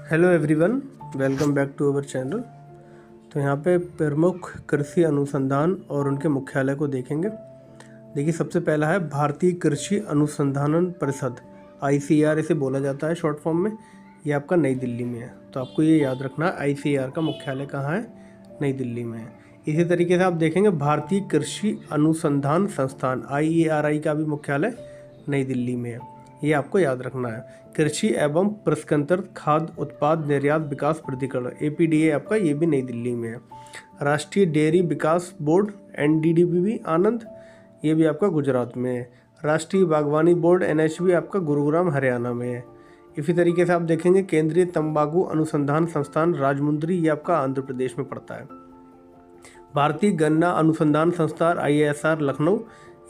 Hello everyone, welcome back to our channel. तो यहाँ पे प्रमुख कृषि अनुसंधान और उनके मुख्यालय को देखेंगे। देखिए, सबसे पहला है भारतीय कृषि अनुसंधान परिषद, ICAR इसे बोला जाता है शॉर्ट फॉर्म में। ये आपका नई दिल्ली में है, तो आपको ये याद रखना है ICAR का मुख्यालय कहाँ है, नई दिल्ली में है। इसी तरीके से आप देखेंगे भारतीय कृषि अनुसंधान संस्थान IARI का भी मुख्यालय नई दिल्ली में है, ये आपको याद रखना है। कृषि एवं प्रसंस्कृत खाद्य उत्पाद निर्यात विकास प्राधिकरण APDA आपका, ये भी नई दिल्ली में है। राष्ट्रीय डेयरी विकास बोर्ड NDDB आनंद, ये भी आपका गुजरात में है। राष्ट्रीय बागवानी बोर्ड NHB आपका गुरुग्राम हरियाणा में है। इसी तरीके से आप देखेंगे केंद्रीय तंबाकू अनुसंधान संस्थान राजमुंद्री, ये आपका आंध्र प्रदेश में पड़ता है। भारतीय गन्ना अनुसंधान संस्थान IISR लखनऊ,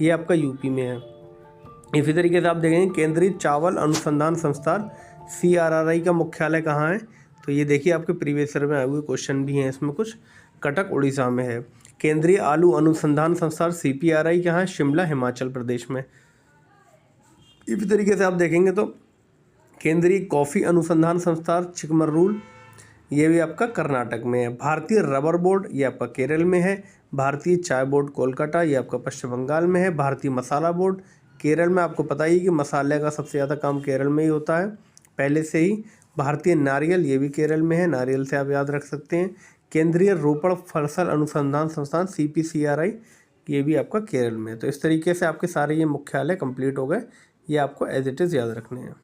ये आपका यूपी में है। इसी तरीके से आप देखेंगे केंद्रीय चावल अनुसंधान संस्थान CRRI का मुख्यालय कहाँ है, तो ये देखिए आपके प्रीवियस ईयर में आए हुए क्वेश्चन भी हैं इसमें कुछ, कटक उड़ीसा में है। केंद्रीय आलू अनुसंधान संस्थान CPRI कहाँ है, शिमला हिमाचल प्रदेश में। इसी तरीके से आप देखेंगे तो केंद्रीय कॉफ़ी अनुसंधान संस्थान चिकमगलूर, ये भी आपका कर्नाटक में है। भारतीय रबर बोर्ड, ये आपका केरल में है। भारतीय चाय बोर्ड कोलकाता, ये आपका पश्चिम बंगाल में है। भारतीय मसाला बोर्ड केरल में, आपको पता ही कि मसाले का सबसे ज़्यादा काम केरल में ही होता है पहले से ही। भारतीय नारियल, ये भी केरल में है, नारियल से आप याद रख सकते हैं। केंद्रीय रोपड़ फसल अनुसंधान संस्थान CPCRI, ये भी आपका केरल में है। तो इस तरीके से आपके सारे ये मुख्यालय कंप्लीट हो गए, ये आपको एज इट इज़ याद रखने हैं।